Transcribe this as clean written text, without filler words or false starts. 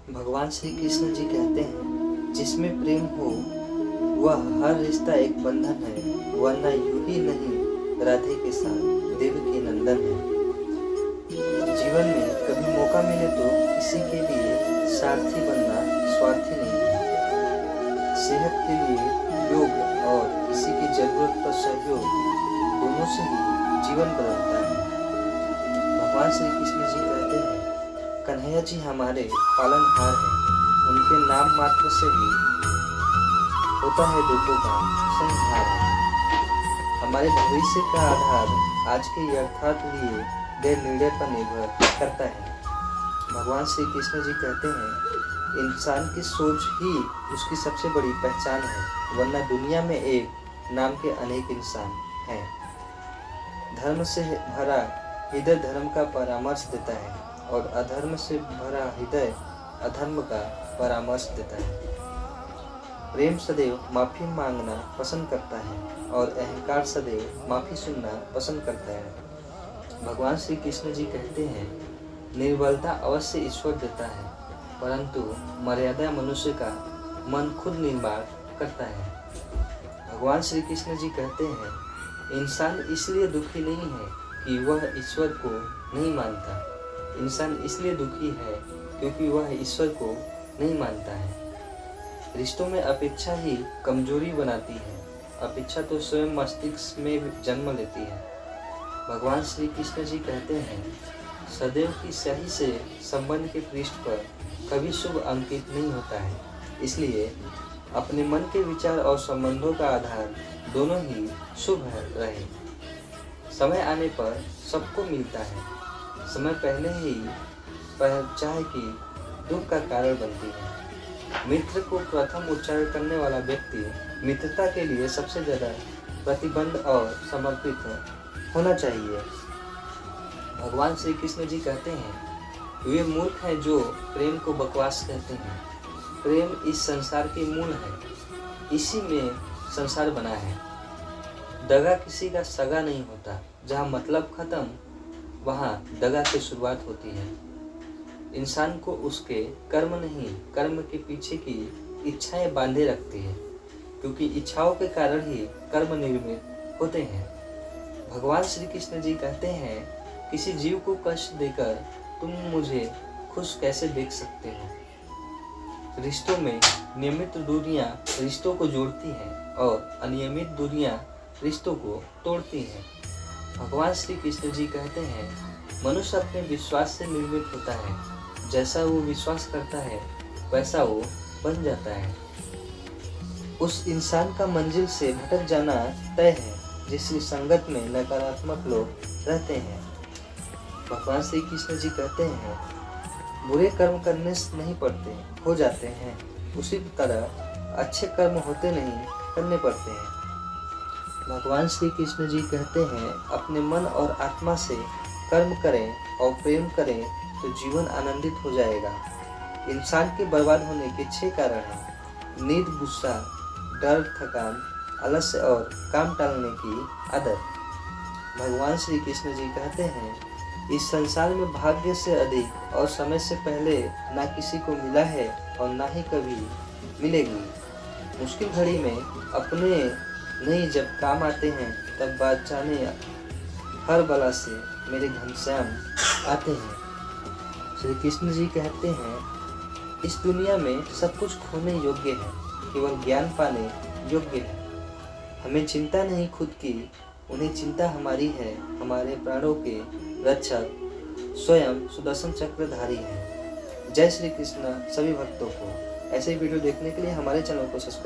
भगवान श्री कृष्ण जी कहते हैं, जिसमें प्रेम हो वह हर रिश्ता एक बंधन है, वरना यूं ही नहीं राधे के साथ देवकी नंदन है। जीवन में कभी मौका मिले तो किसी के लिए सारथी बनना स्वार्थी नहीं है। सेहत के लिए योग और किसी की जरूरत पर सहयोग, दोनों से ही जीवन बदलता है। भगवान श्री कृष्ण जी कहते हैं, कन्हैया जी हमारे पालनहार हैं, उनके नाम मात्र से ही होता है दुखों का संहार है। हमारे भविष्य का आधार आज के यथार्थ लिए गए निर्णय पर निर्भर करता है। भगवान श्री कृष्ण जी कहते हैं, इंसान की सोच ही उसकी सबसे बड़ी पहचान है, वरना दुनिया में एक नाम के अनेक इंसान हैं। धर्म से भरा हृदय धर्म का परामर्श देता है और अधर्म से भरा हृदय अधर्म का परामर्श देता है। प्रेम सदैव माफी मांगना पसंद करता है और अहंकार सदैव माफी सुनना पसंद करता है। भगवान श्री कृष्ण जी कहते हैं, निर्बलता अवश्य ईश्वर देता है, परंतु मर्यादा मनुष्य का मन खुद निर्माण करता है। भगवान श्री कृष्ण जी कहते हैं, इंसान इसलिए दुखी नहीं है कि वह ईश्वर को नहीं मानता, इंसान इसलिए दुखी है क्योंकि वह ईश्वर को नहीं मानता है। रिश्तों में अपेक्षा ही कमजोरी बनाती है, अपेक्षा तो स्वयं मस्तिष्क में जन्म लेती है। भगवान श्री कृष्ण जी कहते हैं, सदैव की स्याही से संबंध के पृष्ठ पर कभी शुभ अंकित नहीं होता है, इसलिए अपने मन के विचार और संबंधों का आधार दोनों ही शुभ रहे। समय आने पर सबको मिलता है, समय पहले ही चाहे कि दुख का कारण बनती है। मित्र को प्रथम उच्चारण करने वाला व्यक्ति मित्रता के लिए सबसे ज्यादा प्रतिबद्ध और समर्पित होना चाहिए। भगवान श्री कृष्ण जी कहते हैं, वे मूर्ख हैं जो प्रेम को बकवास कहते हैं। प्रेम इस संसार के मूल है, इसी में संसार बना है। दगा किसी का सगा नहीं होता, जहाँ मतलब खत्म वहाँ दगा की शुरुआत होती है। इंसान को उसके कर्म नहीं, कर्म के पीछे की इच्छाएं बांधे रखती है, क्योंकि इच्छाओं के कारण ही कर्म निर्मित होते हैं। भगवान श्री कृष्ण जी कहते हैं, किसी जीव को कष्ट देकर तुम मुझे खुश कैसे देख सकते हो। रिश्तों में नियमित दूरियां रिश्तों को जोड़ती हैं और अनियमित दूरियां रिश्तों को तोड़ती हैं। भगवान श्री कृष्ण जी कहते हैं, मनुष्य अपने विश्वास से निर्मित होता है, जैसा वो विश्वास करता है वैसा वो बन जाता है। उस इंसान का मंजिल से भटक जाना तय है जिसकी संगत में नकारात्मक लोग रहते हैं। भगवान श्री कृष्ण जी कहते हैं, बुरे कर्म करने से नहीं पड़ते, हो जाते हैं, उसी तरह अच्छे कर्म होते नहीं, करने पड़ते हैं। भगवान श्री कृष्ण जी कहते हैं, अपने मन और आत्मा से कर्म करें और प्रेम करें तो जीवन आनंदित हो जाएगा। इंसान के बर्बाद होने के 6 कारण हैं: नींद, गुस्सा, डर, थकान, आलस्य और काम टालने की आदत। भगवान श्री कृष्ण जी कहते हैं, इस संसार में भाग्य से अधिक और समय से पहले ना किसी को मिला है और ना ही कभी मिलेगी। मुश्किल घड़ी में अपने नहीं जब काम आते हैं, तब बात जाने हर बला से मेरे घनश्याम आते हैं। श्री कृष्ण जी कहते हैं, इस दुनिया में सब कुछ खोने योग्य है, केवल ज्ञान पाने योग्य है। हमें चिंता नहीं खुद की, उन्हें चिंता हमारी है। हमारे प्राणों के रक्षक स्वयं सुदर्शन चक्रधारी हैं। जय श्री कृष्ण सभी भक्तों को। ऐसे वीडियो देखने के लिए हमारे चैनल को सब्सक्राइब